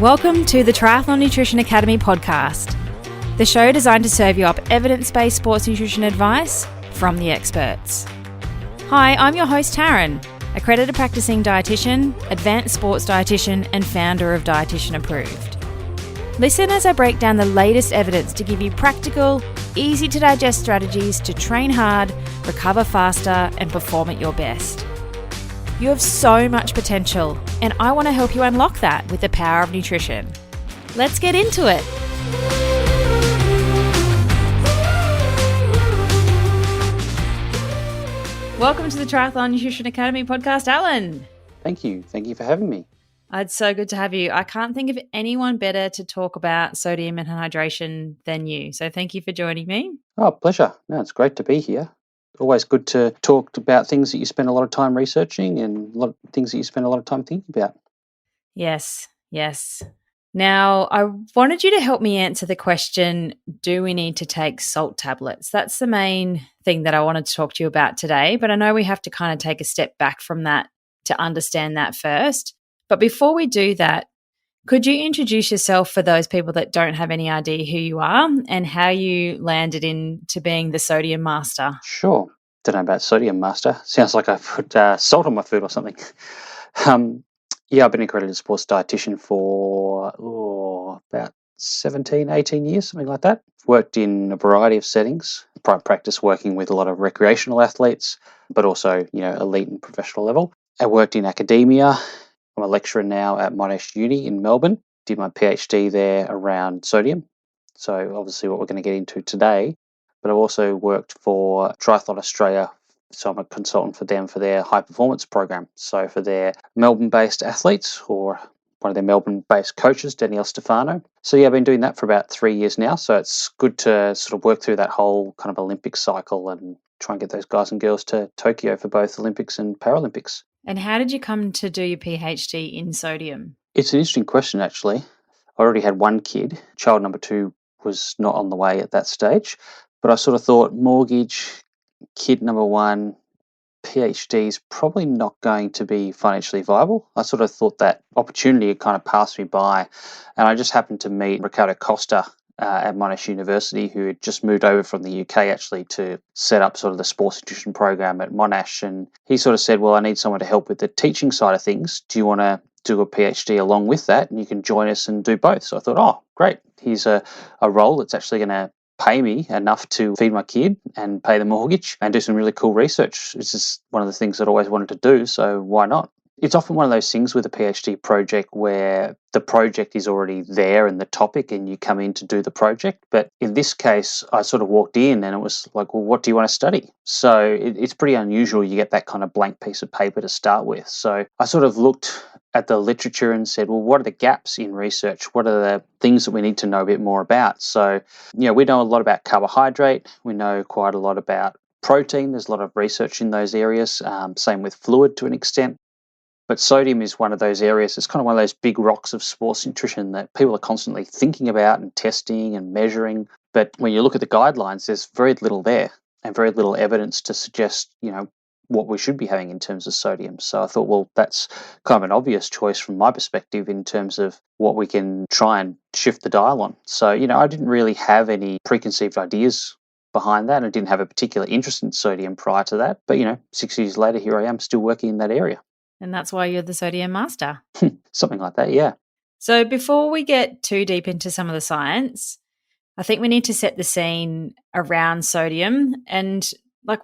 Welcome to the Triathlon Nutrition Academy podcast, the show designed to serve you up evidence-based sports nutrition advice from the experts. Hi, I'm your host Taryn, accredited practicing dietitian, advanced sports dietitian, and founder of Dietitian Approved. Listen as I break down the latest evidence to give you practical, easy to digest strategies to train hard, recover faster, and perform at your best. You have so much potential, and I want to help you unlock that with the power of nutrition. Let's get into it. Welcome to the Triathlon Nutrition Academy podcast, Alan. Thank you. Thank you for having me. It's so good to have you. I can't think of anyone better to talk about sodium and hydration than you. So thank you for joining me. Oh, pleasure. No, it's great to be here. Always good to talk about things that you spend a lot of time researching and a lot of things that you spend a lot of time thinking about. Yes. Now, I wanted you to help me answer the question, do we need to take salt tablets? That's the main thing that I wanted to talk to you about today, but I know we have to kind of take a step back from that to understand that first. But before we do that, could you introduce yourself for those people that don't have any idea who you are and how you landed into being the sodium master? Sure. Don't know about sodium master. Sounds like I put salt on my food or something. I've been accredited sports dietitian for about 17, 18 years, something like that. Worked in a variety of settings, private practice working with a lot of recreational athletes, but also, elite and professional level. I worked in academia. I'm a lecturer now at Monash Uni in Melbourne. Did my PhD there around sodium. So obviously what we're going to get into today. But I've also worked for Triathlon Australia. So I'm a consultant for them for their high performance program. So for their Melbourne-based athletes or one of their Melbourne-based coaches, Danielle Stefano. So I've been doing that for about 3 years now. So it's good to sort of work through that whole kind of Olympic cycle and try and get those guys and girls to Tokyo for both Olympics and Paralympics. And how did you come to do your PhD in sodium? It's an interesting question, actually. I already had one kid. Child number 2 was not on the way at that stage. But I sort of thought mortgage, kid number 1, PhD is probably not going to be financially viable. I sort of thought that opportunity had kind of passed me by. And I just happened to meet Ricardo Costa at Monash University, who had just moved over from the UK actually to set up sort of the sports nutrition program at Monash. And he sort of said, well, I need someone to help with the teaching side of things. Do you want to do a PhD along with that? And you can join us and do both. So I thought, oh, great. Here's a role that's actually going to pay me enough to feed my kid and pay the mortgage and do some really cool research. This is one of the things that I always wanted to do. So why not? It's often one of those things with a PhD project where the project is already there and the topic and you come in to do the project. But in this case, I sort of walked in and it was like, well, what do you want to study? So it's pretty unusual you get that kind of blank piece of paper to start with. So I sort of looked at the literature and said, well, what are the gaps in research? What are the things that we need to know a bit more about? So, we know a lot about carbohydrate. We know quite a lot about protein. There's a lot of research in those areas. Same with fluid to an extent. But sodium is one of those areas. It's kind of one of those big rocks of sports nutrition that people are constantly thinking about and testing and measuring. But when you look at the guidelines, there's very little there and very little evidence to suggest, what we should be having in terms of sodium. So I thought, well, that's kind of an obvious choice from my perspective in terms of what we can try and shift the dial on. So, I didn't really have any preconceived ideas behind that. I didn't have a particular interest in sodium prior to that. But, 6 years later, here I am still working in that area. And that's why you're the sodium master. Something like that, yeah. So before we get too deep into some of the science, I think we need to set the scene around sodium and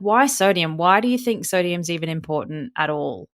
why sodium? Why do you think sodium's even important at all?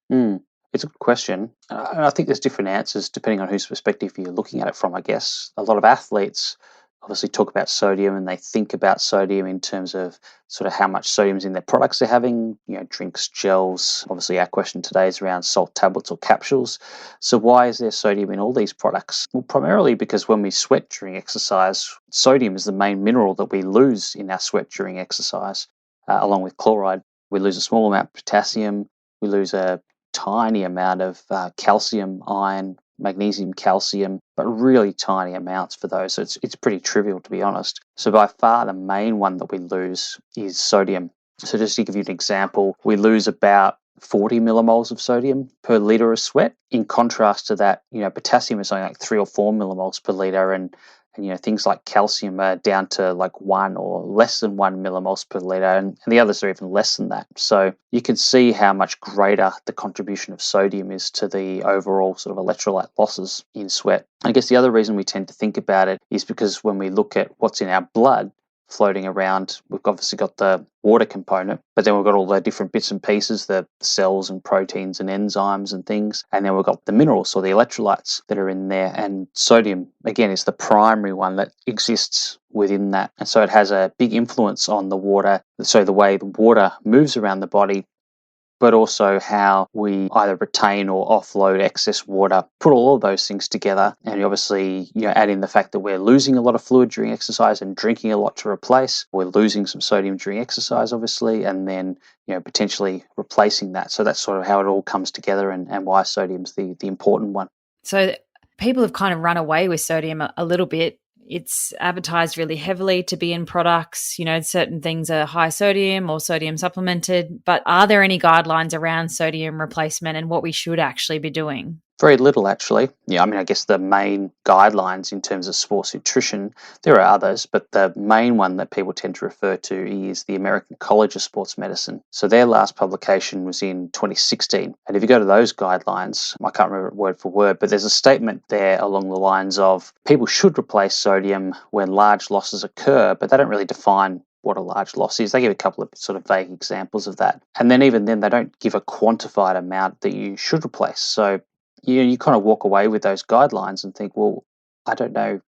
It's a good question. And I think there's different answers depending on whose perspective you're looking at it from, I guess. A lot of athletes obviously talk about sodium and they think about sodium in terms of sort of how much sodium's in their products they're having, drinks, gels. Obviously, our question today is around salt tablets or capsules. So why is there sodium in all these products? Well, primarily because when we sweat during exercise, sodium is the main mineral that we lose in our sweat during exercise, along with chloride. We lose a small amount of potassium. We lose a tiny amount of calcium, iron, magnesium, calcium, but really tiny amounts for those. So it's pretty trivial, to be honest. So by far the main one that we lose is sodium. So just to give you an example, we lose about 40 millimoles of sodium per litre of sweat. In contrast to that, potassium is only like 3 or 4 millimoles per litre, and things like calcium are down to like 1 or less than 1 millimoles per litre, and the others are even less than that. So you can see how much greater the contribution of sodium is to the overall sort of electrolyte losses in sweat. I guess the other reason we tend to think about it is because when we look at what's in our blood floating around, we've obviously got the water component, but then we've got all the different bits and pieces, the cells and proteins and enzymes and things, and then we've got the minerals or the electrolytes that are in there, and sodium, again, is the primary one that exists within that. And so it has a big influence on the water, so the way the water moves around the body, but also how we either retain or offload excess water. Put all of those things together, and you obviously add in the fact that we're losing a lot of fluid during exercise and drinking a lot to replace. We're losing some sodium during exercise, obviously, and then potentially replacing that. So that's sort of how it all comes together, and why sodium's the important one. So people have kind of run away with sodium a little bit. It's advertised really heavily to be in products. Certain things are high sodium or sodium supplemented, but are there any guidelines around sodium replacement and what we should actually be doing? Very little, actually. I guess the main guidelines in terms of sports nutrition, there are others, but the main one that people tend to refer to is the American College of Sports Medicine. So their last publication was in 2016. And if you go to those guidelines, I can't remember it word for word, but there's a statement there along the lines of people should replace sodium when large losses occur, but they don't really define what a large loss is. They give a couple of sort of vague examples of that. And then even then, they don't give a quantified amount that you should replace. So you kind of walk away with those guidelines and think, well, I don't know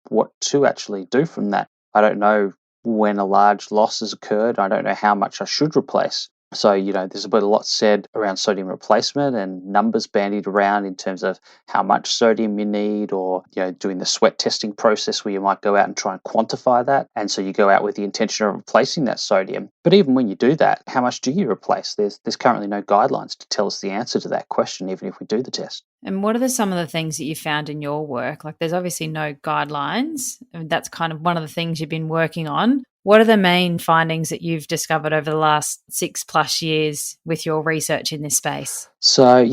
what to actually do from that. I don't know when a large loss has occurred. I don't know how much I should replace. So, there's a lot said around sodium replacement and numbers bandied around in terms of how much sodium you need, or, doing the sweat testing process where you might go out and try and quantify that. And so you go out with the intention of replacing that sodium. But even when you do that, how much do you replace? There's currently no guidelines to tell us the answer to that question, even if we do the test. And what are some of the things that you found in your work? Like, there's obviously no guidelines. That's kind of one of the things you've been working on. What are the main findings that you've discovered over the last 6+ years with your research in this space? So,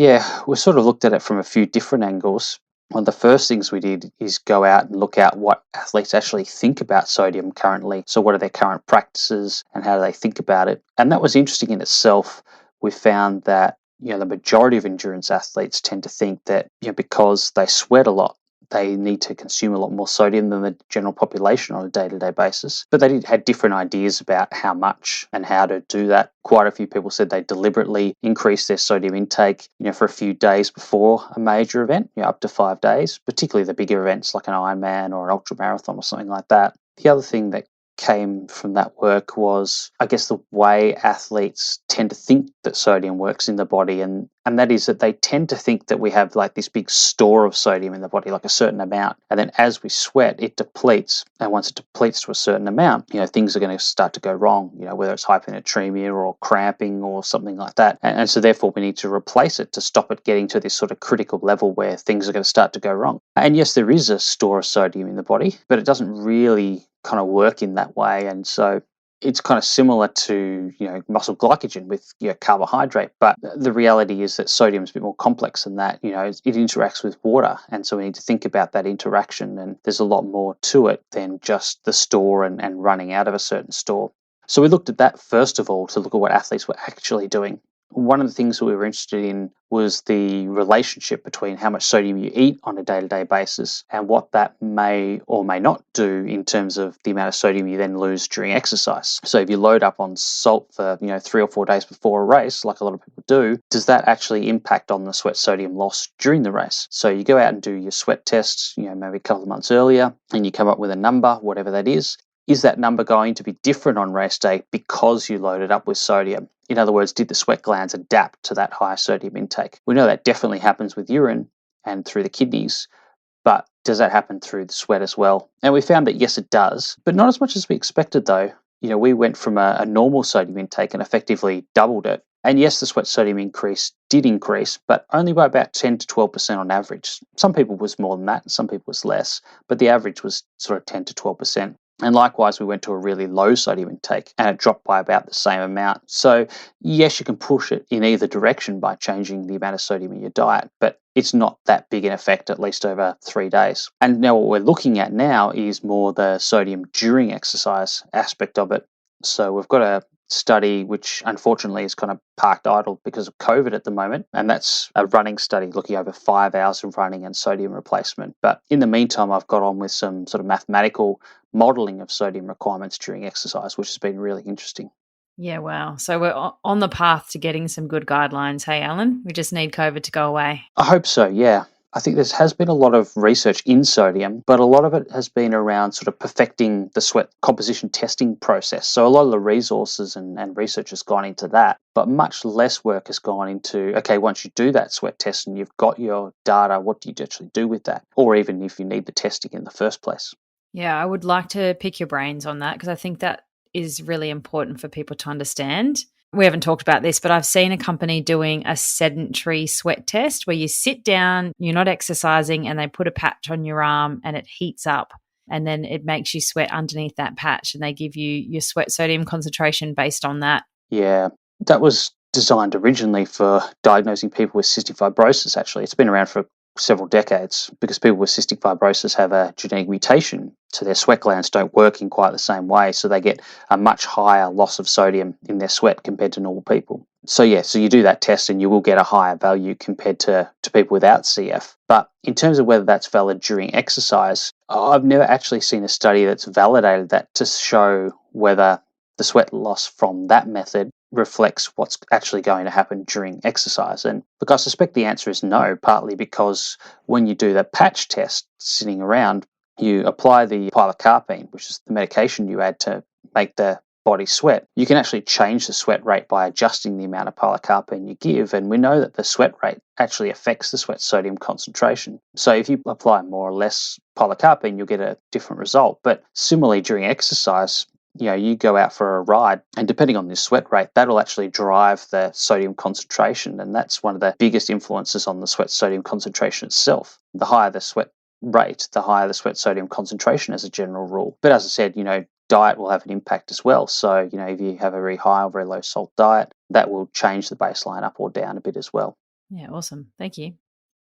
we sort of looked at it from a few different angles. One of the first things we did is go out and look at what athletes actually think about sodium currently. So what are their current practices and how do they think about it? And that was interesting in itself. We found that the majority of endurance athletes tend to think that because they sweat a lot, they need to consume a lot more sodium than the general population on a day-to-day basis. But they had different ideas about how much and how to do that. Quite a few people said they deliberately increase their sodium intake, for a few days before a major event, up to 5 days, particularly the bigger events like an Ironman or an ultramarathon or something like that. The other thing that came from that work was, I guess, the way athletes tend to think that sodium works in the body, and that is that they tend to think that we have like this big store of sodium in the body, like a certain amount, and then as we sweat, it depletes, and once it depletes to a certain amount, things are going to start to go wrong, whether it's hyponatremia or cramping or something like that, and so therefore we need to replace it to stop it getting to this sort of critical level where things are going to start to go wrong. And yes, there is a store of sodium in the body, but it doesn't really kind of work in that way. And so it's kind of similar to muscle glycogen with carbohydrate, but the reality is that sodium is a bit more complex than that. It interacts with water, and so we need to think about that interaction, and there's a lot more to it than just the store and running out of a certain store. So we looked at that first of all to look at what athletes were actually doing. One of the things that we were interested in was the relationship between how much sodium you eat on a day-to-day basis and what that may or may not do in terms of the amount of sodium you then lose during exercise. So if you load up on salt for 3 or 4 days before a race, like a lot of people do, does that actually impact on the sweat sodium loss during the race? So you go out and do your sweat tests, maybe a couple of months earlier, and you come up with a number, whatever that is. Is that number going to be different on race day because you loaded up with sodium? In other words, did the sweat glands adapt to that higher sodium intake? We know that definitely happens with urine and through the kidneys, but does that happen through the sweat as well? And we found that yes, it does, but not as much as we expected though. We went from a normal sodium intake and effectively doubled it. And yes, the sweat sodium did increase, but only by about 10 to 12% on average. Some people was more than that, and some people was less, but the average was sort of 10 to 12%. And likewise, we went to a really low sodium intake and it dropped by about the same amount. So yes, you can push it in either direction by changing the amount of sodium in your diet, but it's not that big an effect, at least over 3 days. And now what we're looking at now is more the sodium during exercise aspect of it. So we've got a study which unfortunately is kind of parked idle because of COVID at the moment, and that's a running study looking over 5 hours of running and sodium replacement. But in the meantime, I've got on with some sort of mathematical modelling of sodium requirements during exercise, which has been really interesting. Yeah, wow. So we're on the path to getting some good guidelines. Hey, Alan, we just need COVID to go away. I hope so, yeah. I think there has been a lot of research in sodium, but a lot of it has been around sort of perfecting the sweat composition testing process. So a lot of the resources and research has gone into that, but much less work has gone into, okay, once you do that sweat test and you've got your data, what do you actually do with that? Or even if you need the testing in the first place. Yeah, I would like to pick your brains on that because I think that is really important for people to understand. We haven't talked about this, but I've seen a company doing a sedentary sweat test where you sit down, you're not exercising, and they put a patch on your arm and it heats up. And then it makes you sweat underneath that patch and they give you your sweat sodium concentration based on that. Yeah, that was designed originally for diagnosing people with cystic fibrosis, actually. It's been around for several decades because people with cystic fibrosis have a genetic mutation, so their sweat glands don't work in quite the same way, so they get a much higher loss of sodium in their sweat compared to normal people. So you do that test and you will get a higher value compared to people without CF. But in terms of whether that's valid during exercise, I've never actually seen a study that's validated that to show whether the sweat loss from that method reflects what's actually going to happen during exercise. And look, I suspect the answer is no, partly because when you do the patch test sitting around, you apply the pilocarpine, which is the medication you add to make the body sweat. You can actually change the sweat rate by adjusting the amount of pilocarpine you give, and we know that the sweat rate actually affects the sweat sodium concentration. So if you apply more or less pilocarpine, you'll get a different result. But similarly, during exercise, you go out for a ride, and depending on the sweat rate, that'll actually drive the sodium concentration, and that's one of the biggest influences on the sweat sodium concentration itself. The higher the sweat rate, the higher the sweat sodium concentration as a general rule. But as I said, diet will have an impact as well. So, if you have a very high or very low salt diet, that will change the baseline up or down a bit as well. Yeah, awesome. Thank you.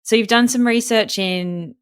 So you've done some research in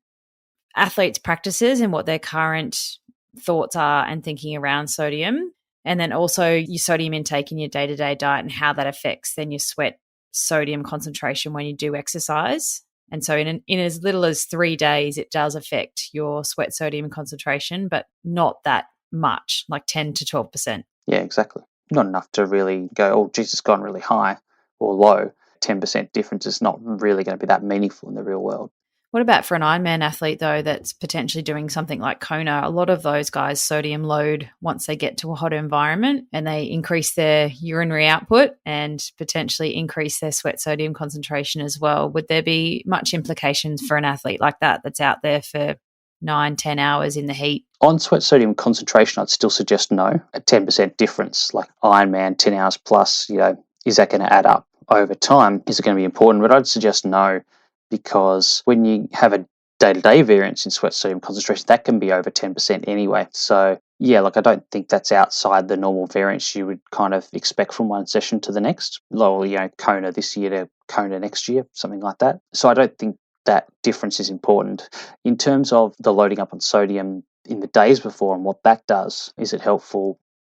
athletes' practices and what their current thoughts are and thinking around sodium, and then also your sodium intake in your day-to-day diet and how that affects then your sweat sodium concentration when you do exercise. And so in as little as 3 days, it does affect your sweat sodium concentration, but not that much, like 10 to 12%. Yeah, exactly. Not enough to really go, oh, geez, it's gone really high or low. 10% difference is not really going to be that meaningful in the real world. What about for an Ironman athlete, though, that's potentially doing something like Kona? A lot of those guys sodium load once they get to a hotter environment and they increase their urinary output and potentially increase their sweat sodium concentration as well. Would there be much implications for an athlete like that that's out there for 9-10 hours in the heat? On sweat sodium concentration, I'd still suggest no. A 10% difference, like Ironman, 10 hours plus, is that going to add up over time? Is it going to be important? But I'd suggest no, because when you have a day-to-day variance in sweat sodium concentration, that can be over 10% anyway. So, I don't think that's outside the normal variance you would kind of expect from one session to the next. Kona this year to Kona next year, something like that. So I don't think that difference is important. In terms of the loading up on sodium in the days before and what that does, is it helpful?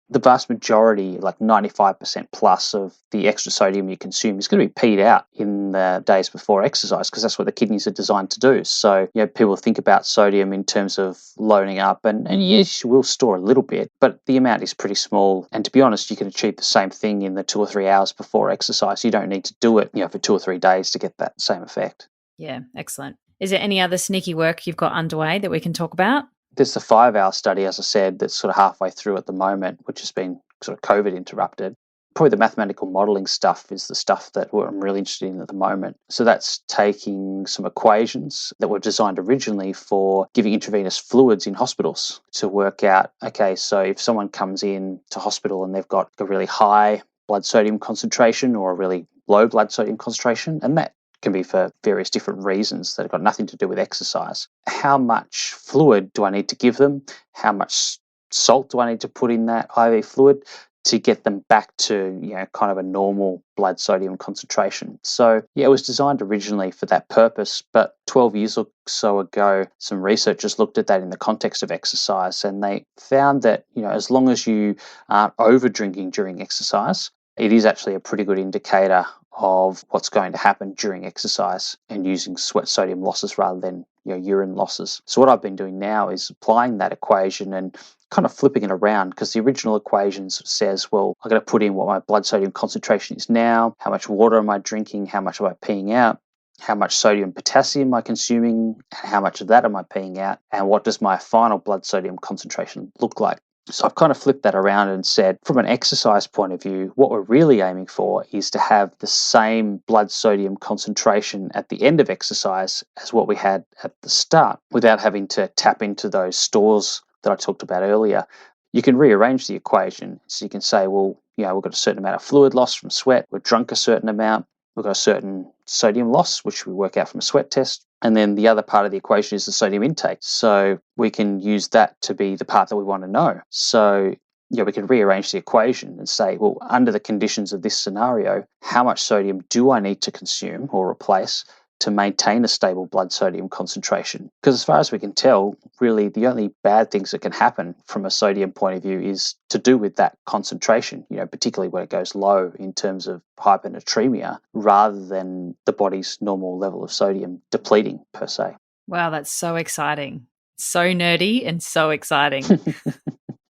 The vast majority, like 95% plus of the extra sodium you consume is going to be peed out in the days before exercise because that's what the kidneys are designed to do. So, people think about sodium in terms of loading up and yes, you will store a little bit, but the amount is pretty small. And to be honest, you can achieve the same thing in the 2 or 3 hours before exercise. You don't need to do it, for 2 or 3 days to get that same effect. Yeah, excellent. Is there any other sneaky work you've got underway that we can talk about? There's the 5-hour study, as I said, that's sort of halfway through at the moment, which has been sort of COVID interrupted. Probably the mathematical modelling stuff is the stuff that I'm really interested in at the moment. So that's taking some equations that were designed originally for giving intravenous fluids in hospitals to work out, okay, so if someone comes in to hospital and they've got a really high blood sodium concentration or a really low blood sodium concentration, and that can be for various different reasons that have got nothing to do with exercise. How much fluid do I need to give them? How much salt do I need to put in that IV fluid to get them back to, kind of a normal blood sodium concentration. So, it was designed originally for that purpose, but 12 years or so ago, some researchers looked at that in the context of exercise, and they found that, as long as you aren't over drinking during exercise, it is actually a pretty good indicator of what's going to happen during exercise and using sweat sodium losses rather than urine losses. So what I've been doing now is applying that equation and kind of flipping it around, because the original equation says, well, I'm going to put in what my blood sodium concentration is now, how much water am I drinking, how much am I peeing out, how much sodium potassium am I consuming, how much of that am I peeing out, and what does my final blood sodium concentration look like. So I've kind of flipped that around and said, from an exercise point of view, what we're really aiming for is to have the same blood sodium concentration at the end of exercise as what we had at the start, without having to tap into those stores that I talked about earlier. You can rearrange the equation. So you can say, well, we've got a certain amount of fluid loss from sweat, we've drunk a certain amount, we've got a certain sodium loss, which we work out from a sweat test. And then the other part of the equation is the sodium intake. So we can use that to be the part that we want to know. So, we can rearrange the equation and say, well, under the conditions of this scenario, how much sodium do I need to consume or replace to maintain a stable blood sodium concentration? Because as far as we can tell, really the only bad things that can happen from a sodium point of view is to do with that concentration, particularly when it goes low in terms of hypernatremia, rather than the body's normal level of sodium depleting per se. Wow, that's so exciting. So nerdy and so exciting.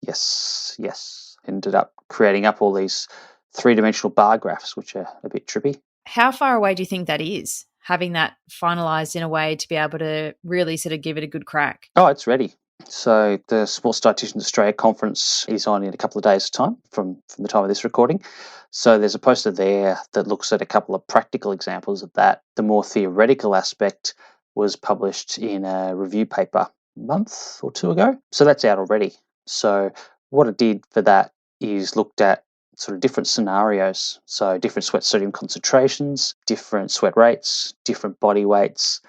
Yes. Ended up creating up all these three-dimensional bar graphs, which are a bit trippy. How far away do you think that is, having that finalised in a way to be able to really sort of give it a good crack? Oh, it's ready. So the Sports Dietitians Australia conference is on in a couple of days' time from the time of this recording. So there's a poster there that looks at a couple of practical examples of that. The more theoretical aspect was published in a review paper a month or two ago. So that's out already. So what I did for that is looked at sort of different scenarios. So different sweat sodium concentrations, different sweat rates, different body weights,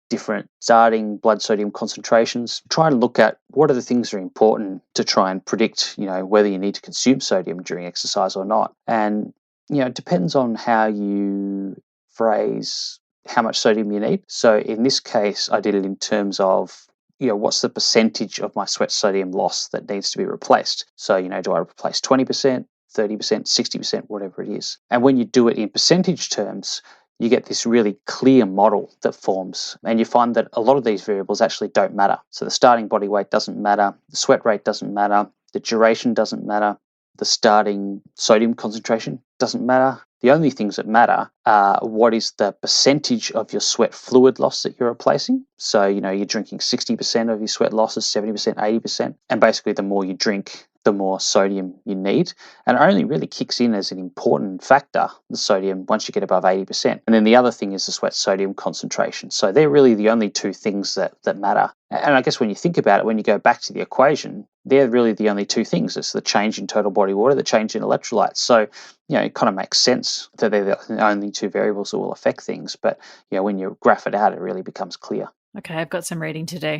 different starting blood sodium concentrations. Try and look at what are the things that are important to try and predict, whether you need to consume sodium during exercise or not. And, it depends on how you phrase how much sodium you need. So in this case, I did it in terms of, what's the percentage of my sweat sodium loss that needs to be replaced? So, do I replace 20%, 30%, 60%, whatever it is? And when you do it in percentage terms, you get this really clear model that forms, and you find that a lot of these variables actually don't matter. So the starting body weight doesn't matter, the sweat rate doesn't matter, the duration doesn't matter, the starting sodium concentration doesn't matter. The only things that matter are what is the percentage of your sweat fluid loss that you're replacing. So, you're drinking 60% of your sweat losses, 70%, 80%. And basically, the more you drink, the more sodium you need. And it only really kicks in as an important factor, the sodium, once you get above 80%. And then the other thing is the sweat sodium concentration. So they're really the only two things that matter. And I guess when you think about it, when you go back to the equation, they're really the only two things. It's the change in total body water, the change in electrolytes. So, it kind of makes sense that they're the only two variables that will affect things. But, when you graph it out, it really becomes clear. Okay, I've got some reading to do.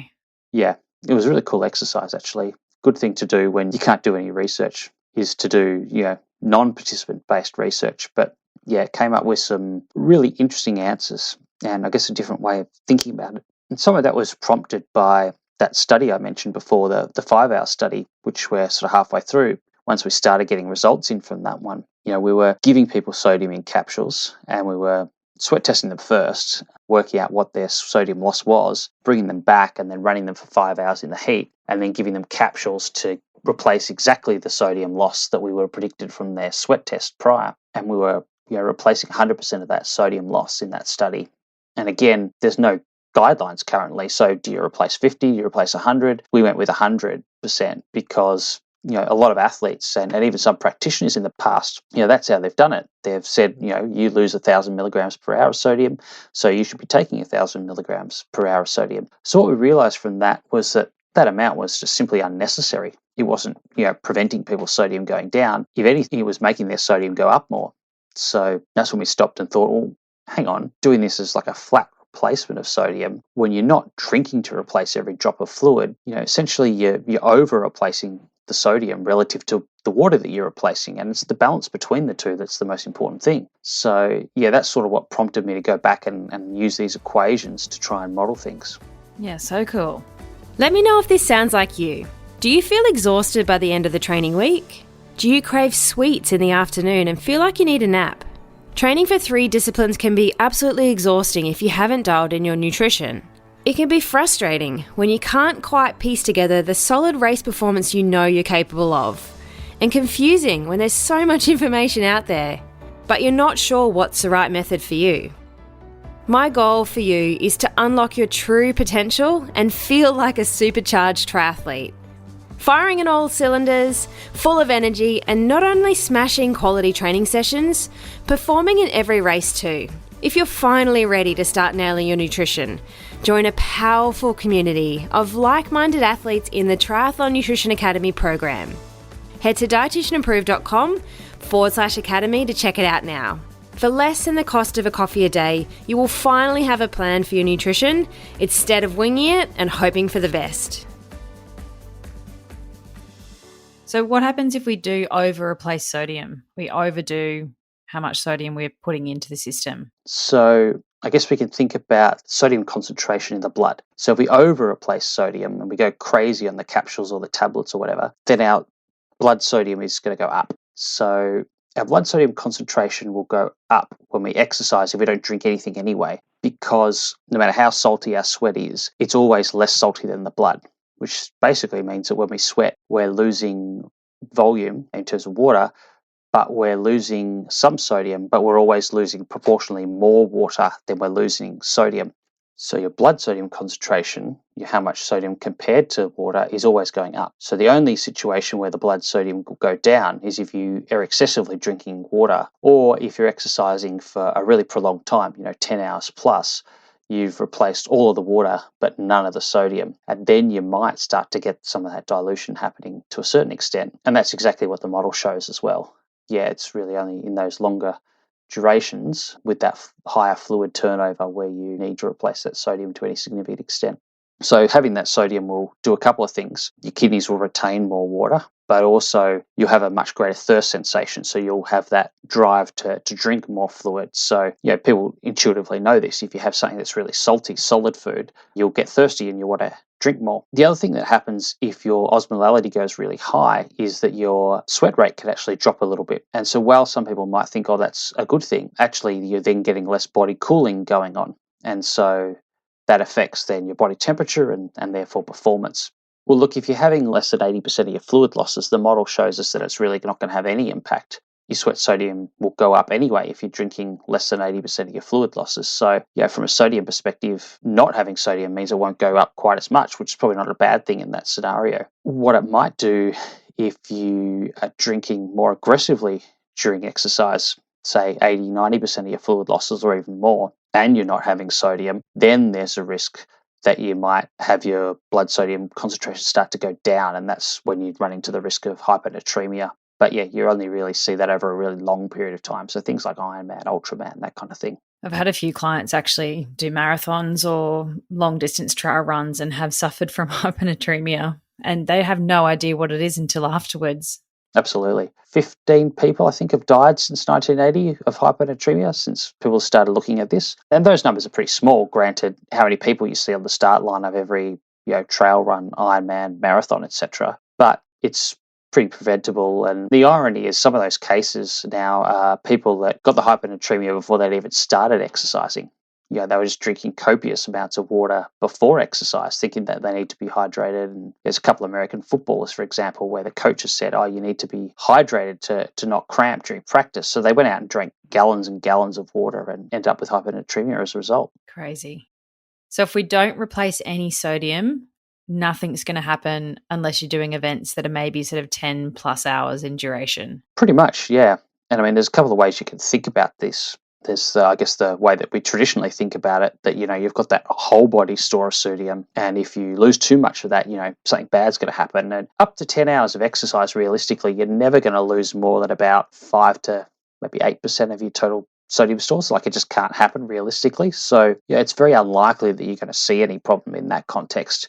Yeah, it was a really cool exercise, actually. Good thing to do when you can't do any research is to do, non-participant based research. But it came up with some really interesting answers and I guess a different way of thinking about it. And some of that was prompted by that study I mentioned before, the 5-hour study, which we're sort of halfway through. Once we started getting results in from that one, we were giving people sodium in capsules and we were sweat testing them first, working out what their sodium loss was, bringing them back and then running them for 5 hours in the heat, and then giving them capsules to replace exactly the sodium loss that we were predicted from their sweat test prior. And we were replacing 100% of that sodium loss in that study. And again, there's no guidelines currently. So do you replace 50? Do you replace 100? We went with 100% because a lot of athletes and even some practitioners in the past, that's how they've done it. They've said, you lose 1,000 milligrams per hour of sodium, so you should be taking 1,000 milligrams per hour of sodium. So what we realized from that was that amount was just simply unnecessary. It wasn't, preventing people's sodium going down. If anything, it was making their sodium go up more. So that's when we stopped and thought, well, hang on, doing this as like a flat replacement of sodium when you're not drinking to replace every drop of fluid, essentially you're over replacing the sodium relative to the water that you're replacing. And it's the balance between the two that's the most important thing. So, yeah, that's sort of what prompted me to go back and use these equations to try and model things. Yeah, so cool. Let me know if this sounds like you. Do you feel exhausted by the end of the training week? Do you crave sweets in the afternoon and feel like you need a nap? Training for 3 disciplines can be absolutely exhausting if you haven't dialed in your nutrition. It can be frustrating when you can't quite piece together the solid race performance you know you're capable of, and confusing when there's so much information out there, but you're not sure what's the right method for you. My goal for you is to unlock your true potential and feel like a supercharged triathlete. Firing on all cylinders, full of energy, and not only smashing quality training sessions, performing in every race too. If you're finally ready to start nailing your nutrition, join a powerful community of like-minded athletes in the Triathlon Nutrition Academy program. Head to dietitianimprove.com/academy to check it out now. For less than the cost of a coffee a day, you will finally have a plan for your nutrition instead of winging it and hoping for the best. So what happens if we do over-replace sodium? We overdo how much sodium we're putting into the system? So I guess we can think about sodium concentration in the blood. So if we over-replace sodium and we go crazy on the capsules or the tablets or whatever, then our blood sodium is going to go up. So our blood sodium concentration will go up when we exercise if we don't drink anything anyway, because no matter how salty our sweat is, it's always less salty than the blood, which basically means that when we sweat, we're losing volume in terms of water, but we're losing some sodium, but we're always losing proportionally more water than we're losing sodium. So your blood sodium concentration, how much sodium compared to water, is always going up. So the only situation where the blood sodium will go down is if you are excessively drinking water, or if you're exercising for a really prolonged time, 10 hours plus, you've replaced all of the water but none of the sodium. And then you might start to get some of that dilution happening to a certain extent. And that's exactly what the model shows as well. Yeah, it's really only in those longer durations with that higher fluid turnover where you need to replace that sodium to any significant extent. So having that sodium will do a couple of things. Your kidneys will retain more water, but also you'll have a much greater thirst sensation. So you'll have that drive to drink more fluid. So, people intuitively know this. If you have something that's really salty, solid food, you'll get thirsty and you want to drink more. The other thing that happens if your osmolality goes really high is that your sweat rate can actually drop a little bit. And so while some people might think, oh, that's a good thing, actually you're then getting less body cooling going on. And so that affects then your body temperature and therefore performance. Well, look, if you're having less than 80% of your fluid losses, the model shows us that it's really not going to have any impact. Your sweat sodium will go up anyway if you're drinking less than 80% of your fluid losses. So, from a sodium perspective, not having sodium means it won't go up quite as much, which is probably not a bad thing in that scenario. What it might do if you are drinking more aggressively during exercise, say 80, 90% of your fluid losses or even more, and you're not having sodium, then there's a risk that you might have your blood sodium concentration start to go down, and that's when you run into the risk of hyponatremia. But you only really see that over a really long period of time. So things like Ironman, Ultraman, that kind of thing. I've had a few clients actually do marathons or long distance trail runs and have suffered from hyponatremia, and they have no idea what it is until afterwards. Absolutely. 15 people, I think, have died since 1980 of hyponatremia, since people started looking at this. And those numbers are pretty small, granted how many people you see on the start line of every trail run, Ironman, marathon, etc. But it's pretty preventable. And the irony is some of those cases now are people that got the hyponatremia before they'd even started exercising. They were just drinking copious amounts of water before exercise, thinking that they need to be hydrated. And there's a couple of American footballers, for example, where the coaches said, oh, you need to be hydrated to not cramp during practice. So they went out and drank gallons and gallons of water and ended up with hyponatremia as a result. Crazy. So if we don't replace any sodium, nothing's going to happen unless you're doing events that are maybe sort of 10 plus hours in duration. Pretty much, yeah. And I mean, there's a couple of ways you can think about this. There's, I guess, the way that we traditionally think about it, that, you've got that whole body store of sodium. And if you lose too much of that, something bad's going to happen. And up to 10 hours of exercise, realistically, you're never going to lose more than about 5 to maybe 8% of your total sodium stores. Like, it just can't happen realistically. So, it's very unlikely that you're going to see any problem in that context.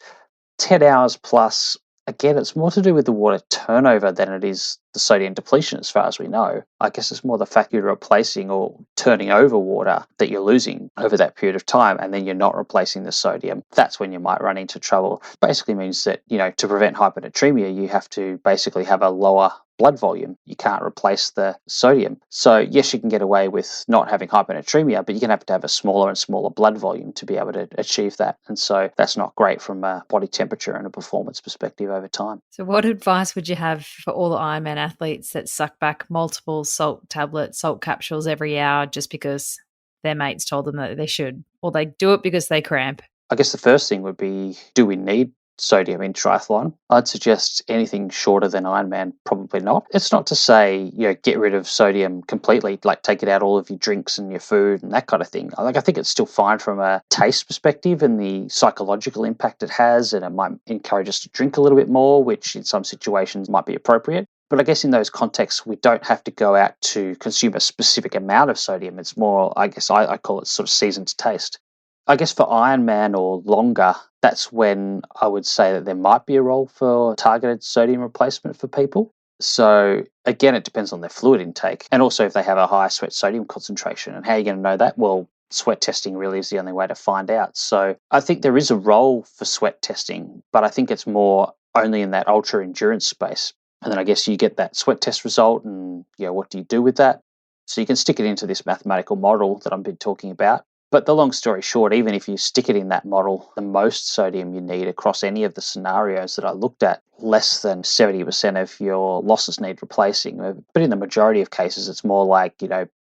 10 hours plus, again, it's more to do with the water turnover than it is the sodium depletion, as far as we know. I guess it's more the fact you're replacing or turning over water that you're losing over that period of time, and then you're not replacing the sodium. That's when you might run into trouble. Basically means that, to prevent hyponatremia, you have to basically have a lower blood volume. You can't replace the sodium. So yes, you can get away with not having hyponatremia, but you're going to have a smaller and smaller blood volume to be able to achieve that. And so that's not great from a body temperature and a performance perspective over time. So what advice would you have for all the Ironman athletes that suck back multiple salt tablets, salt capsules every hour just because their mates told them that they should, or they do it because they cramp? I guess the first thing would be, do we need sodium in triathlon? I'd suggest anything shorter than Ironman, probably not. It's not to say, get rid of sodium completely, like take it out all of your drinks and your food and that kind of thing. I think it's still fine from a taste perspective and the psychological impact it has, and it might encourage us to drink a little bit more, which in some situations might be appropriate. But I guess in those contexts, we don't have to go out to consume a specific amount of sodium. It's more, I guess I call it sort of seasoned to taste. I guess for Ironman or longer, that's when I would say that there might be a role for targeted sodium replacement for people. So again, it depends on their fluid intake and also if they have a high sweat sodium concentration. And how are you going to know that? Well, sweat testing really is the only way to find out. So I think there is a role for sweat testing, but I think it's more only in that ultra endurance space. And then I guess you get that sweat test result and, what do you do with that? So you can stick it into this mathematical model that I've been talking about. But the long story short, even if you stick it in that model, the most sodium you need across any of the scenarios that I looked at, less than 70% of your losses need replacing. But in the majority of cases, it's more like,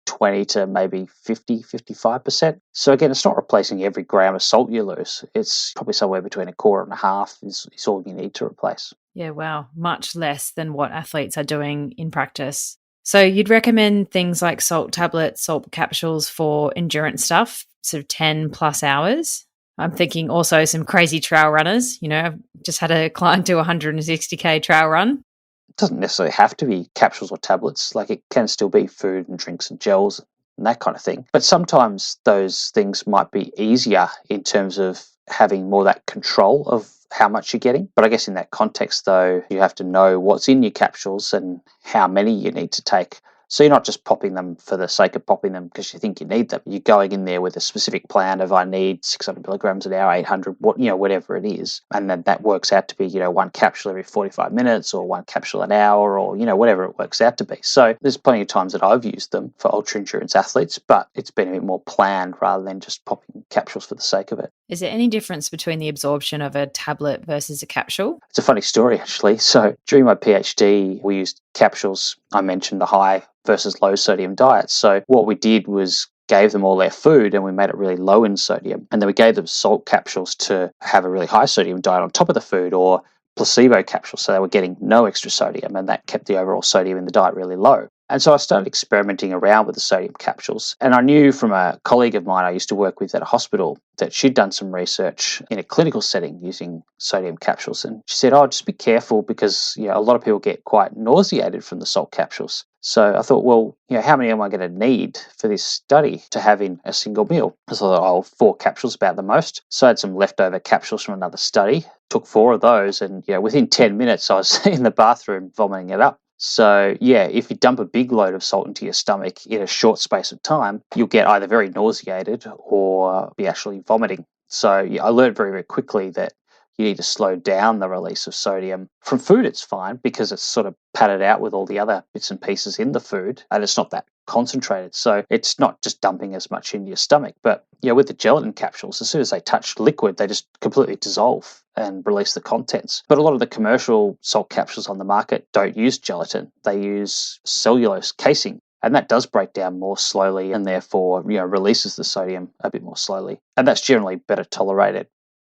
20 to maybe 50, 55%. So again, it's not replacing every gram of salt you lose. It's probably somewhere between a quarter and a half is all you need to replace. Yeah, wow. Much less than what athletes are doing in practice. So you'd recommend things like salt tablets, salt capsules for endurance stuff, sort of 10 plus hours. I'm thinking also some crazy trail runners. I've just had a client do a 160K trail run. It doesn't necessarily have to be capsules or tablets. Like it can still be food and drinks and gels and that kind of thing. But sometimes those things might be easier in terms of having more that control of how much you're getting. But I guess in that context, though, you have to know what's in your capsules and how many you need to take. So you're not just popping them for the sake of popping them because you think you need them. You're going in there with a specific plan of I need 600 milligrams an hour, 800, whatever it is. And then that works out to be, one capsule every 45 minutes or one capsule an hour or, whatever it works out to be. So there's plenty of times that I've used them for ultra endurance athletes, but it's been a bit more planned rather than just popping capsules for the sake of it. Is there any difference between the absorption of a tablet versus a capsule? It's a funny story, actually. So during my PhD, we used capsules. I mentioned the high versus low sodium diets. So what we did was gave them all their food and we made it really low in sodium. And then we gave them salt capsules to have a really high sodium diet on top of the food, or placebo capsules. So they were getting no extra sodium, and that kept the overall sodium in the diet really low. And so I started experimenting around with the sodium capsules. And I knew from a colleague of mine I used to work with at a hospital that she'd done some research in a clinical setting using sodium capsules. And she said, just be careful because a lot of people get quite nauseated from the salt capsules. So I thought, well, how many am I going to need for this study to have in a single meal? I thought, 4 capsules about the most. So I had some leftover capsules from another study, took 4 of those, and within 10 minutes I was in the bathroom vomiting it up. So if you dump a big load of salt into your stomach in a short space of time, you'll get either very nauseated or be actually vomiting. So I learned very, very quickly that you need to slow down the release of sodium. From food, it's fine because it's sort of padded out with all the other bits and pieces in the food, and it's not that concentrated. So it's not just dumping as much into your stomach. But with the gelatin capsules, as soon as they touch liquid, they just completely dissolve and release the contents. But a lot of the commercial salt capsules on the market don't use gelatin. They use cellulose casing. And that does break down more slowly and therefore, releases the sodium a bit more slowly. And that's generally better tolerated.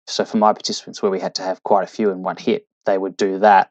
So for my participants where we had to have quite a few in one hit, they would do that,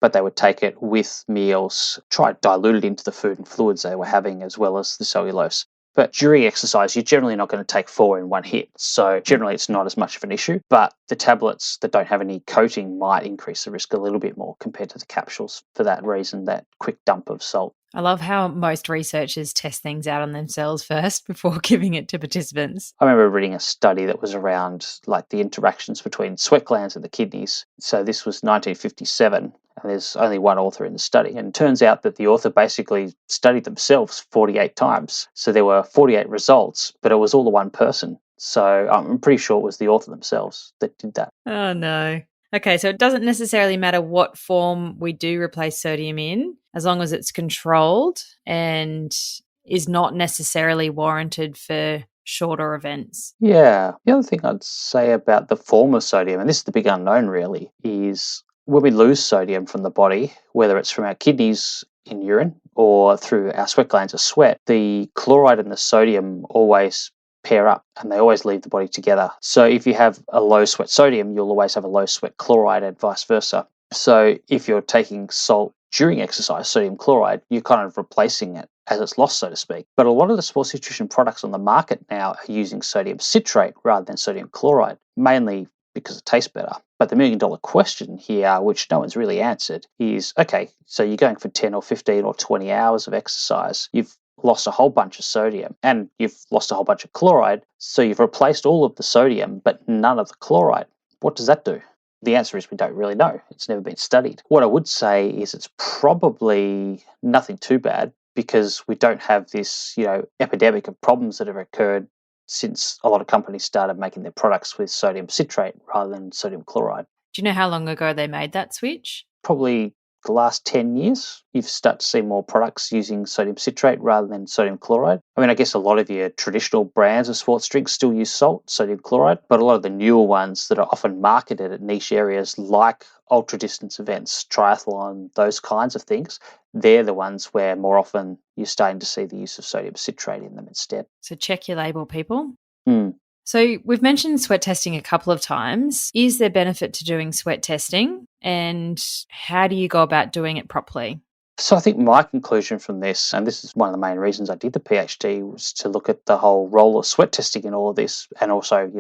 but they would take it with meals, try to dilute it into the food and fluids they were having as well as the cellulose. But during exercise, you're generally not going to take 4 in one hit. So generally it's not as much of an issue, but the tablets that don't have any coating might increase the risk a little bit more compared to the capsules for that reason, that quick dump of salt. I love how most researchers test things out on themselves first before giving it to participants. I remember reading a study that was around like the interactions between sweat glands and the kidneys. So this was 1957, and there's only one author in the study. And it turns out that the author basically studied themselves 48 times. So there were 48 results, but it was all the one person. So I'm pretty sure it was the author themselves that did that. Oh, no. Okay, so it doesn't necessarily matter what form we do replace sodium in, as long as it's controlled and is not necessarily warranted for shorter events. Yeah. The other thing I'd say about the form of sodium, and this is the big unknown really, is when we lose sodium from the body, whether it's from our kidneys in urine or through our sweat glands or sweat, the chloride and the sodium always pair up and they always leave the body together. So if you have a low sweat sodium, you'll always have a low sweat chloride and vice versa. So if you're taking salt during exercise, sodium chloride, you're kind of replacing it as it's lost, so to speak. But a lot of the sports nutrition products on the market now are using sodium citrate rather than sodium chloride, mainly because it tastes better. But the $1 million question here, which no one's really answered, is, okay, so you're going for 10 or 15 or 20 hours of exercise. You've lost a whole bunch of sodium and you've lost a whole bunch of chloride. So you've replaced all of the sodium, but none of the chloride. What does that do? The answer is we don't really know. It's never been studied. What I would say is it's probably nothing too bad because we don't have this, epidemic of problems that have occurred since a lot of companies started making their products with sodium citrate rather than sodium chloride. Do you know how long ago they made that switch? Probably the last 10 years, you've started to see more products using sodium citrate rather than sodium chloride. I mean, I guess a lot of your traditional brands of sports drinks still use salt, sodium chloride, but a lot of the newer ones that are often marketed at niche areas like ultra distance events, triathlon, those kinds of things, they're the ones where more often you're starting to see the use of sodium citrate in them instead. So check your label, people. Mm. So we've mentioned sweat testing a couple of times. Is there benefit to doing sweat testing? And how do you go about doing it properly? So I think my conclusion from this, and this is one of the main reasons I did the PhD, was to look at the whole role of sweat testing in all of this, and also,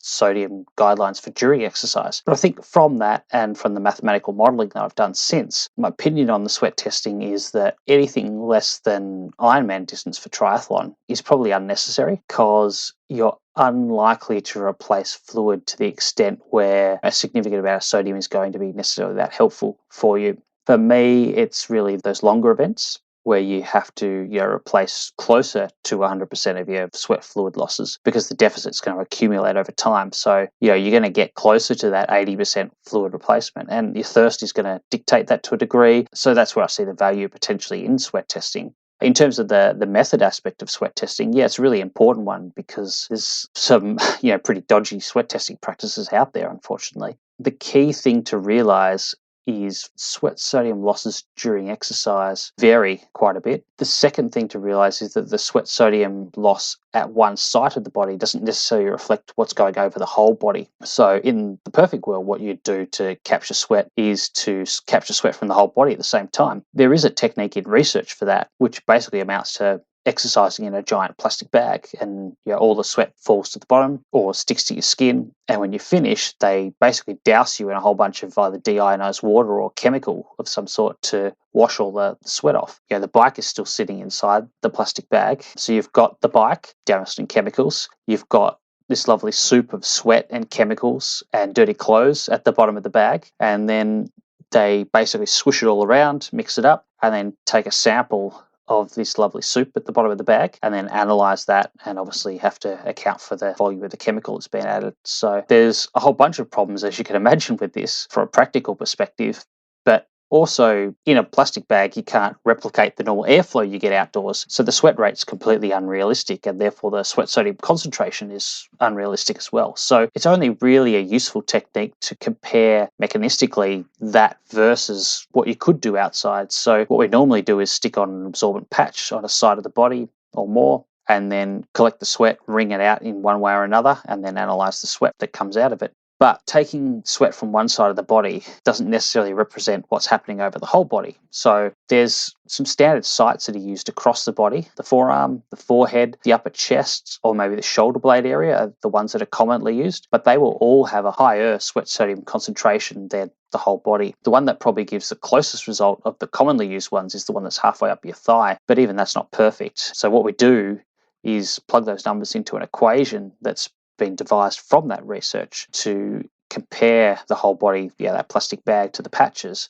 sodium guidelines for during exercise. But I think from that and from the mathematical modelling that I've done since, my opinion on the sweat testing is that anything less than Ironman distance for triathlon is probably unnecessary because you're unlikely to replace fluid to the extent where a significant amount of sodium is going to be necessarily that helpful for you. For me, it's really those longer events where you have to replace closer to 100% of your sweat fluid losses because the deficit's going to accumulate over time. So, you're going to get closer to that 80% fluid replacement, and your thirst is going to dictate that to a degree. So that's where I see the value potentially in sweat testing. In terms of the method aspect of sweat testing, yeah, it's a really important one because there's some, pretty dodgy sweat testing practices out there, unfortunately. The key thing to realize is sweat sodium losses during exercise vary quite a bit. The second thing to realize is that the sweat sodium loss at one site of the body doesn't necessarily reflect what's going over the whole body. So in the perfect world, what you do to capture sweat is to capture sweat from the whole body at the same time. There is a technique in research for that, which basically amounts to exercising in a giant plastic bag, and all the sweat falls to the bottom or sticks to your skin, and when you finish they basically douse you in a whole bunch of either deionized water or chemical of some sort to wash all the sweat off. The bike is still sitting inside the plastic bag, so you've got the bike doused in chemicals, you've got this lovely soup of sweat and chemicals and dirty clothes at the bottom of the bag, and then they basically swish it all around, mix it up, and then take a sample of this lovely soup at the bottom of the bag and then analyze that, and obviously have to account for the volume of the chemical that's been added. So there's a whole bunch of problems, as you can imagine, with this from a practical perspective. But also, in a plastic bag, you can't replicate the normal airflow you get outdoors. So the sweat rate's completely unrealistic, and therefore the sweat sodium concentration is unrealistic as well. So it's only really a useful technique to compare mechanistically that versus what you could do outside. So what we normally do is stick on an absorbent patch on a side of the body or more, and then collect the sweat, wring it out in one way or another, and then analyze the sweat that comes out of it. But taking sweat from one side of the body doesn't necessarily represent what's happening over the whole body. So there's some standard sites that are used across the body. The forearm, the forehead, the upper chest, or maybe the shoulder blade area are the ones that are commonly used, but they will all have a higher sweat sodium concentration than the whole body. The one that probably gives the closest result of the commonly used ones is the one that's halfway up your thigh, but even that's not perfect. So what we do is plug those numbers into an equation that's been devised from that research to compare the whole body, that plastic bag, to the patches,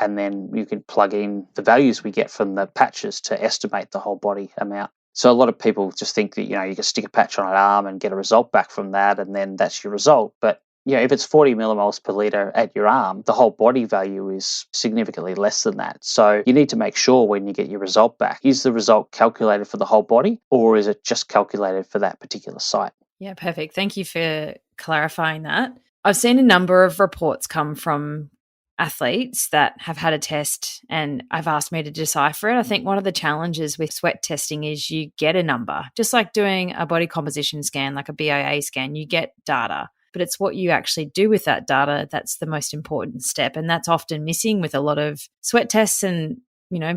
and then you can plug in the values we get from the patches to estimate the whole body amount. So a lot of people just think that, you can stick a patch on an arm and get a result back from that, and then that's your result. But if it's 40 millimoles per litre at your arm, the whole body value is significantly less than that. So you need to make sure when you get your result back, is the result calculated for the whole body, or is it just calculated for that particular site? Yeah, perfect. Thank you for clarifying that. I've seen a number of reports come from athletes that have had a test and have asked me to decipher it. I think one of the challenges with sweat testing is you get a number, just like doing a body composition scan, like a BIA scan, you get data, but it's what you actually do with that data that's the most important step. And that's often missing with a lot of sweat tests and,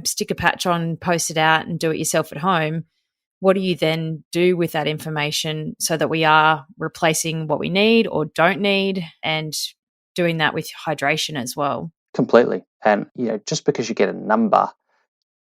stick a patch on, post it out and do it yourself at home. What do you then do with that information so that we are replacing what we need or don't need, and doing that with hydration as well? Completely. And, just because you get a number,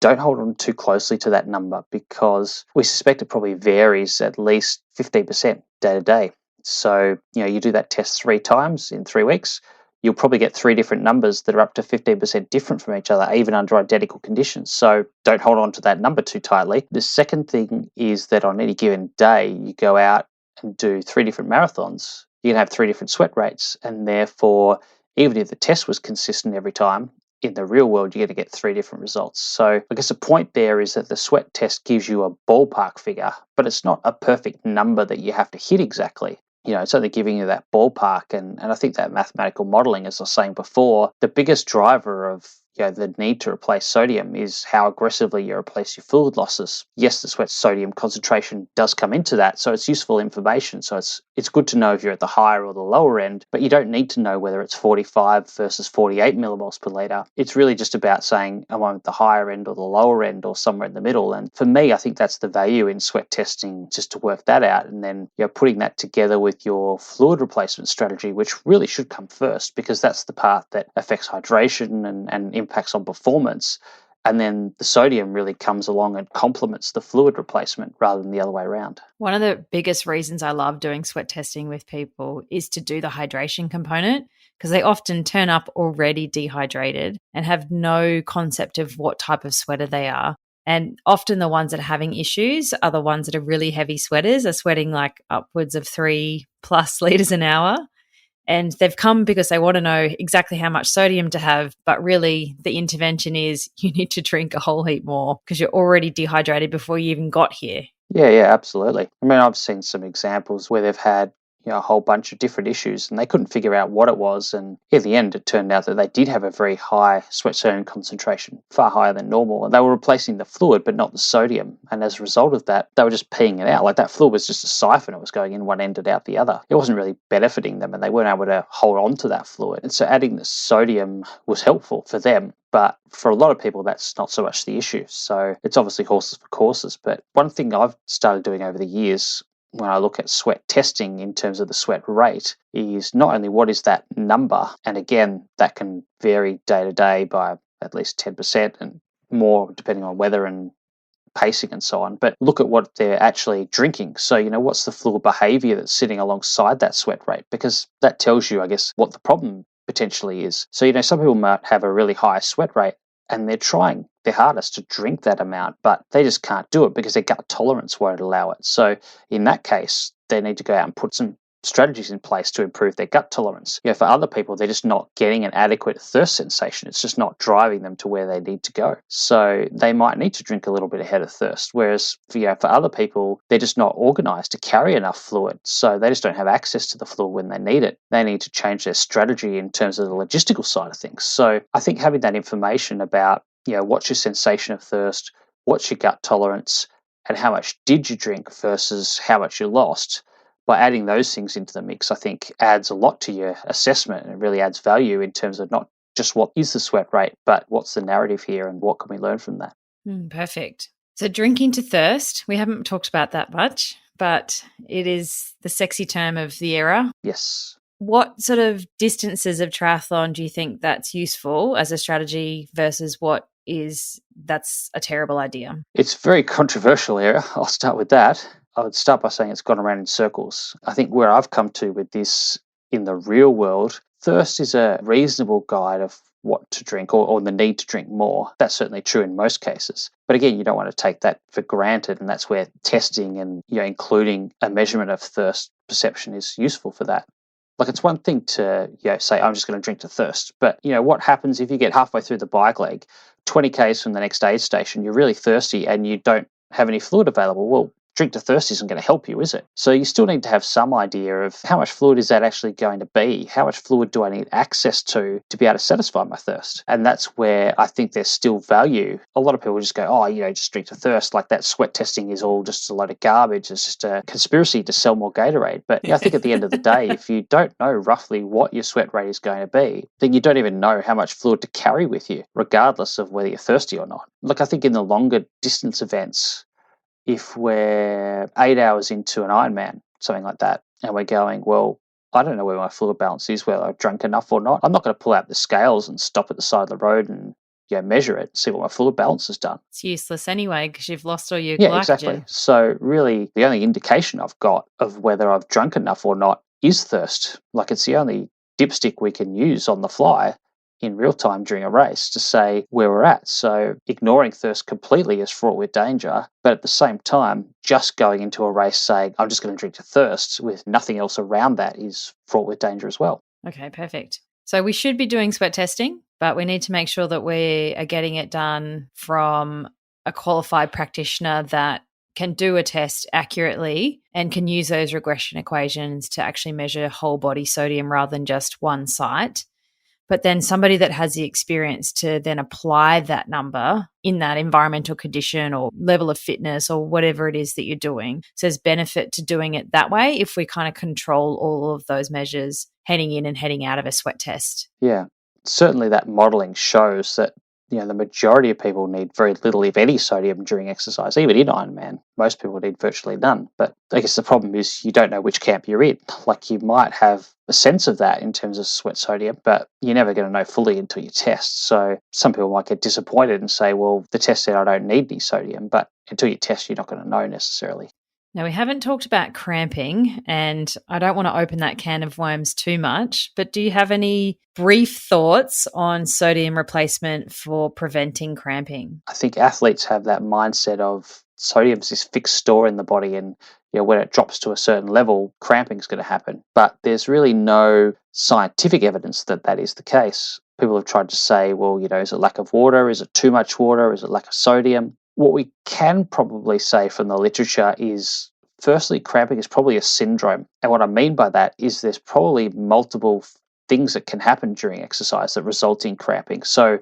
don't hold on too closely to that number, because we suspect it probably varies at least 15% day to day. So, you do that test 3 times in 3 weeks, you'll probably get 3 different numbers that are up to 15% different from each other, even under identical conditions. So don't hold on to that number too tightly. The second thing is that on any given day, you go out and do 3 different marathons. You can have 3 different sweat rates, and therefore, even if the test was consistent every time, in the real world, you're going to get 3 different results. So I guess the point there is that the sweat test gives you a ballpark figure, but it's not a perfect number that you have to hit exactly. It's only giving you that ballpark. And I think that mathematical modeling, as I was saying before, the biggest driver of the need to replace sodium is how aggressively you replace your fluid losses. Yes, the sweat sodium concentration does come into that, so it's useful information. So it's good to know if you're at the higher or the lower end, but you don't need to know whether it's 45 versus 48 millimoles per litre. It's really just about saying, am I at the higher end or the lower end or somewhere in the middle? And for me, I think that's the value in sweat testing, just to work that out, and then putting that together with your fluid replacement strategy, which really should come first, because that's the part that affects hydration and impacts on performance. And then the sodium really comes along and complements the fluid replacement rather than the other way around. One of the biggest reasons I love doing sweat testing with people is to do the hydration component, because they often turn up already dehydrated and have no concept of what type of sweater they are. And often the ones that are having issues are the ones that are really heavy sweaters, are sweating like upwards of 3+ liters an hour. And they've come because they want to know exactly how much sodium to have, but really the intervention is you need to drink a whole heap more because you're already dehydrated before you even got here. Yeah, absolutely. I mean, I've seen some examples where they've had a whole bunch of different issues and they couldn't figure out what it was. And in the end, it turned out that they did have a very high sweat sodium concentration, far higher than normal. And they were replacing the fluid, but not the sodium. And as a result of that, they were just peeing it out. Like that fluid was just a siphon. It was going in one end and out the other. It wasn't really benefiting them and they weren't able to hold on to that fluid. And so adding the sodium was helpful for them. But for a lot of people, that's not so much the issue. So it's obviously horses for courses. But one thing I've started doing over the years when I look at sweat testing in terms of the sweat rate is not only what is that number, and again, that can vary day to day by at least 10% and more depending on weather and pacing and so on, but look at what they're actually drinking. So, what's the fluid behavior that's sitting alongside that sweat rate? Because that tells you, I guess, what the problem potentially is. So, some people might have a really high sweat rate and they're trying their hardest to drink that amount, but they just can't do it because their gut tolerance won't allow it. So in that case, they need to go out and put some strategies in place to improve their gut tolerance. For other people, they're just not getting an adequate thirst sensation. It's just not driving them to where they need to go. So they might need to drink a little bit ahead of thirst. Whereas for other people, they're just not organized to carry enough fluid. So they just don't have access to the fluid when they need it. They need to change their strategy in terms of the logistical side of things. So I think having that information about, what's your sensation of thirst, what's your gut tolerance, and how much did you drink versus how much you lost, by adding those things into the mix, I think adds a lot to your assessment, and it really adds value in terms of not just what is the sweat rate, but what's the narrative here and what can we learn from that. Perfect. So drinking to thirst, we haven't talked about that much, but it is the sexy term of the era. Yes. What sort of distances of triathlon do you think that's useful as a strategy versus that's a terrible idea? It's a very controversial area. I'll start with that. I would start by saying it's gone around in circles. I think where I've come to with this in the real world, thirst is a reasonable guide of what to drink or the need to drink more. That's certainly true in most cases. But again, you don't want to take that for granted, and that's where testing and including a measurement of thirst perception is useful for that. Like, it's one thing to say, I'm just going to drink to thirst. But, what happens if you get halfway through the bike leg, 20 Ks from the next aid station, you're really thirsty and you don't have any fluid available? Well, drink to thirst isn't going to help you, is it? So you still need to have some idea of how much fluid is that actually going to be? How much fluid do I need access to be able to satisfy my thirst? And that's where I think there's still value. A lot of people just go, just drink to thirst. Like, that sweat testing is all just a load of garbage. It's just a conspiracy to sell more Gatorade. But I think at the end of the day, if you don't know roughly what your sweat rate is going to be, then you don't even know how much fluid to carry with you, regardless of whether you're thirsty or not. Like, I think in the longer distance events, if we're 8 hours into an Ironman, something like that, and we're going, well, I don't know where my fluid balance is, whether I've drunk enough or not. I'm not going to pull out the scales and stop at the side of the road and measure it, see what my fluid balance has done. It's useless anyway because you've lost all your glycogen. Exactly. So really, the only indication I've got of whether I've drunk enough or not is thirst. Like, it's the only dipstick we can use on the fly in real time during a race to say where we're at. So ignoring thirst completely is fraught with danger. But at the same time, just going into a race saying, I'm just going to drink to thirst with nothing else around that is fraught with danger as well. Okay, perfect. So we should be doing sweat testing, but we need to make sure that we are getting it done from a qualified practitioner that can do a test accurately and can use those regression equations to actually measure whole body sodium rather than just one site. But then somebody that has the experience to then apply that number in that environmental condition or level of fitness or whatever it is that you're doing. So there's benefit to doing it that way if we kind of control all of those measures heading in and heading out of a sweat test. Yeah, certainly that modelling shows that the majority of people need very little, if any, sodium during exercise. Even in Ironman, most people need virtually none. But I guess the problem is you don't know which camp you're in. Like, you might have a sense of that in terms of sweat sodium, but you're never going to know fully until you test. So some people might get disappointed and say, well, the test said I don't need any sodium, but until you test, you're not going to know necessarily. Now, we haven't talked about cramping, and I don't want to open that can of worms too much, but do you have any brief thoughts on sodium replacement for preventing cramping? I think athletes have that mindset of sodium's this fixed store in the body, and when it drops to a certain level, cramping is going to happen. But there's really no scientific evidence that that is the case. People have tried to say, well, is it lack of water? Is it too much water? Is it lack of sodium? What we can probably say from the literature is, firstly, cramping is probably a syndrome. And what I mean by that is there's probably multiple things that can happen during exercise that result in cramping. So,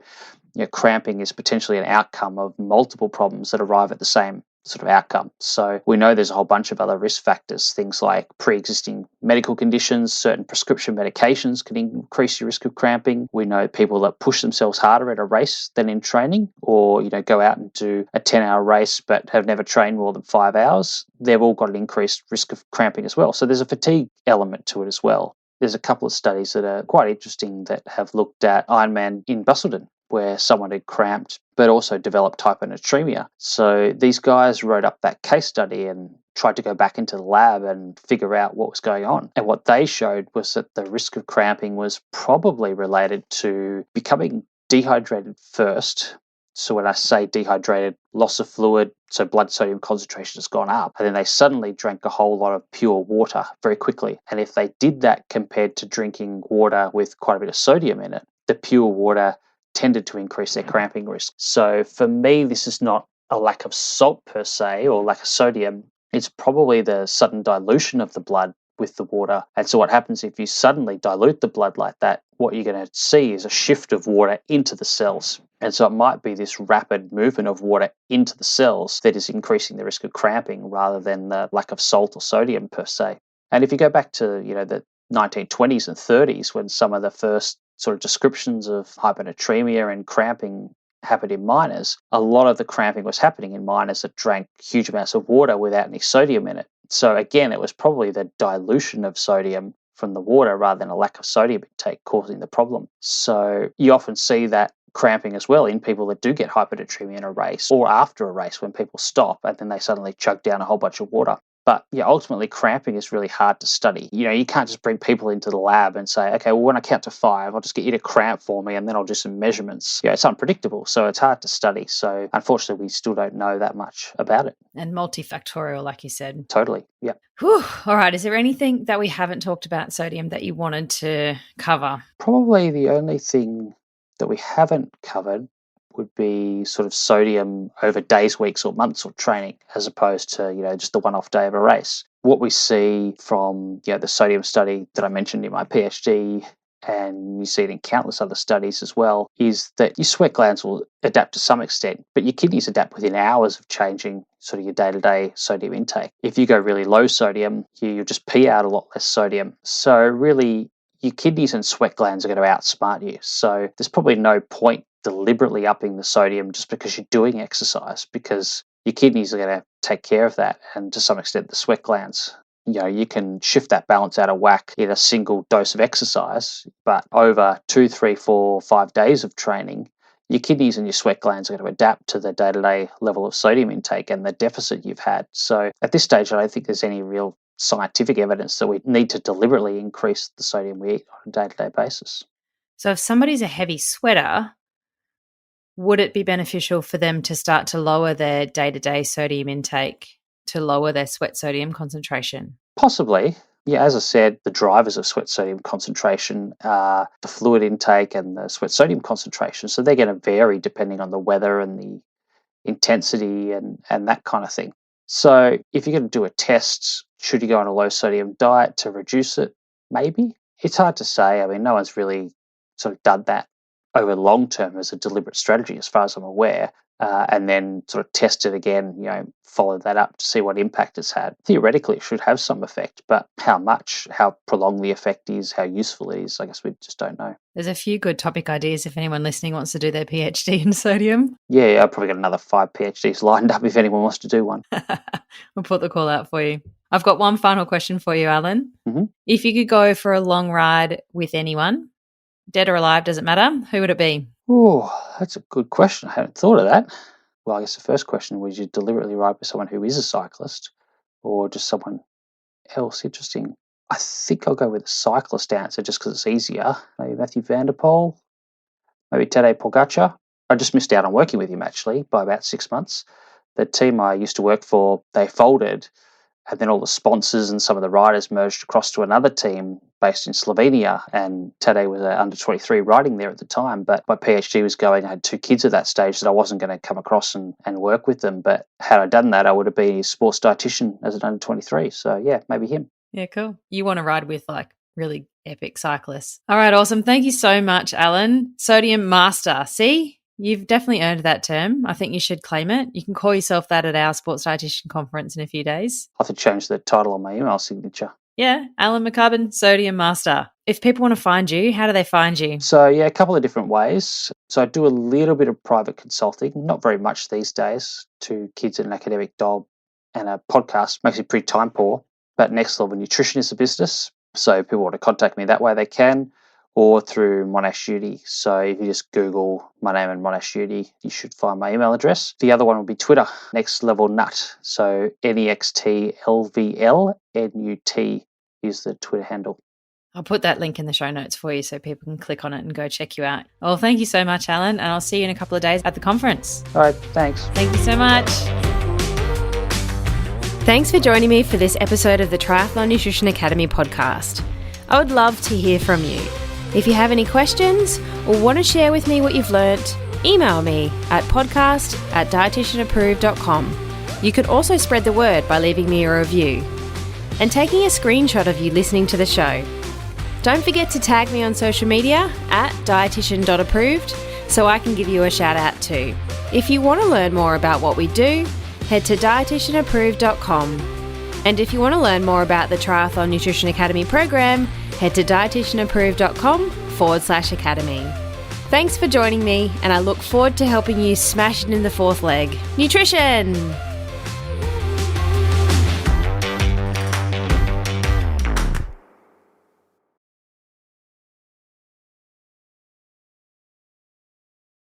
cramping is potentially an outcome of multiple problems that arrive at the same sort of outcome. So we know there's a whole bunch of other risk factors, things like pre-existing medical conditions, certain prescription medications can increase your risk of cramping. We know people that push themselves harder at a race than in training, or go out and do a 10-hour race but have never trained more than 5 hours. They've all got an increased risk of cramping as well. So there's a fatigue element to it as well. There's a couple of studies that are quite interesting that have looked at Ironman in Busselton, where someone had cramped but also developed hyponatremia. So these guys wrote up that case study and tried to go back into the lab and figure out what was going on. And what they showed was that the risk of cramping was probably related to becoming dehydrated first. So when I say dehydrated, loss of fluid, so blood sodium concentration has gone up, and then they suddenly drank a whole lot of pure water very quickly. And if they did that compared to drinking water with quite a bit of sodium in it, the pure water tended to increase their cramping risk. So for me, this is not a lack of salt per se or lack of sodium. It's probably the sudden dilution of the blood with the water. And so what happens if you suddenly dilute the blood like that, what you're going to see is a shift of water into the cells. And so it might be this rapid movement of water into the cells that is increasing the risk of cramping rather than the lack of salt or sodium per se. And if you go back to, the 1920s and 30s, when some of the first sort of descriptions of hyponatremia and cramping happened in miners, a lot of the cramping was happening in miners that drank huge amounts of water without any sodium in it. So again, it was probably the dilution of sodium from the water rather than a lack of sodium intake causing the problem. So you often see that cramping as well in people that do get hyponatremia in a race or after a race when people stop and then they suddenly chug down a whole bunch of water. But yeah, ultimately cramping is really hard to study. You can't just bring people into the lab and say, okay, well, when I count to 5, I'll just get you to cramp for me and then I'll do some measurements. It's unpredictable, so it's hard to study. So unfortunately, we still don't know that much about it. And multifactorial, like you said. Totally, yeah. Whew. All right, is there anything that we haven't talked about sodium that you wanted to cover? Probably the only thing that we haven't covered would be sort of sodium over days, weeks, or months of training, as opposed to, just the one-off day of a race. What we see from, the sodium study that I mentioned in my PhD, and you see it in countless other studies as well, is that your sweat glands will adapt to some extent, but your kidneys adapt within hours of changing sort of your day-to-day sodium intake. If you go really low sodium, you'll just pee out a lot less sodium. So really, your kidneys and sweat glands are going to outsmart you. So there's probably no point deliberately upping the sodium just because you're doing exercise, because your kidneys are going to take care of that, and to some extent the sweat glands. You can shift that balance out of whack in a single dose of exercise, but over 2, 3, 4, 5 days of training, your kidneys and your sweat glands are going to adapt to the day-to-day level of sodium intake and the deficit you've had. So at this stage, I don't think there's any real scientific evidence that we need to deliberately increase the sodium we eat on a day-to-day basis. So if somebody's a heavy sweater, would it be beneficial for them to start to lower their day-to-day sodium intake to lower their sweat sodium concentration? Possibly. Yeah, as I said, the drivers of sweat sodium concentration are the fluid intake and the sweat sodium concentration. So they're going to vary depending on the weather and the intensity and that kind of thing. So if you're going to do a test, should you go on a low sodium diet to reduce it? Maybe. It's hard to say. I mean, no one's really sort of done that over long term as a deliberate strategy, as far as I'm aware, and then sort of test it again, follow that up to see what impact it's had. Theoretically, it should have some effect, but how much, how prolonged the effect is, how useful it is, I guess we just don't know. There's a few good topic ideas if anyone listening wants to do their PhD in sodium. Yeah, I've probably got another 5 PhDs lined up if anyone wants to do one. We'll put the call out for you. I've got one final question for you, Alan. Mm-hmm. If you could go for a long ride with anyone, dead or alive, doesn't matter, who would it be? Oh, that's a good question. I hadn't thought of that. Well, I guess the first question was, you deliberately ride with someone who is a cyclist or just someone else? Interesting. I think I'll go with a cyclist answer just because it's easier. Maybe Matthew Van der Poel, maybe Tadej Pogacar. I just missed out on working with him actually by about 6 months. The team I used to work for, they folded, and then all the sponsors and some of the riders merged across to another team based in Slovenia, and Tadej was under 23 riding there at the time. But my PhD was going. I had 2 kids at that stage that I wasn't going to come across and work with them. But had I done that, I would have been a sports dietitian as an under 23. So yeah, maybe him. Yeah, cool. You want to ride with really epic cyclists. All right, awesome. Thank you so much, Alan. Sodium Master. See? You've definitely earned that term. I think you should claim it. You can call yourself that at our Sports Dietitian conference in a few days. I have to change the title on my email signature. Yeah, Alan McCubbin, Sodium Master. If people want to find you, how do they find you? So yeah, a couple of different ways. So I do a little bit of private consulting, not very much these days, to kids in an academic job, and a podcast makes it pretty time poor. But Next Level Nutrition is a business. So if people want to contact me that way, they can, or through Monash Uni. So if you just Google my name and Monash Uni, you should find my email address. The other one will be Twitter, Next Level Nut. So NEXTLVLNUT is the Twitter handle. I'll put that link in the show notes for you so people can click on it and go check you out. Well, thank you so much, Alan, and I'll see you in a couple of days at the conference. All right, thanks. Thank you so much. Thanks for joining me for this episode of the Triathlon Nutrition Academy podcast. I would love to hear from you. If you have any questions or want to share with me what you've learnt, email me at podcast@dietitianapproved.com. You could also spread the word by leaving me a review and taking a screenshot of you listening to the show. Don't forget to tag me on social media at dietitian.approved so I can give you a shout out too. If you want to learn more about what we do, head to dietitianapproved.com. And if you want to learn more about the Triathlon Nutrition Academy program, head to dietitianapproved.com/academy. Thanks for joining me, and I look forward to helping you smash it in the fourth leg. Nutrition!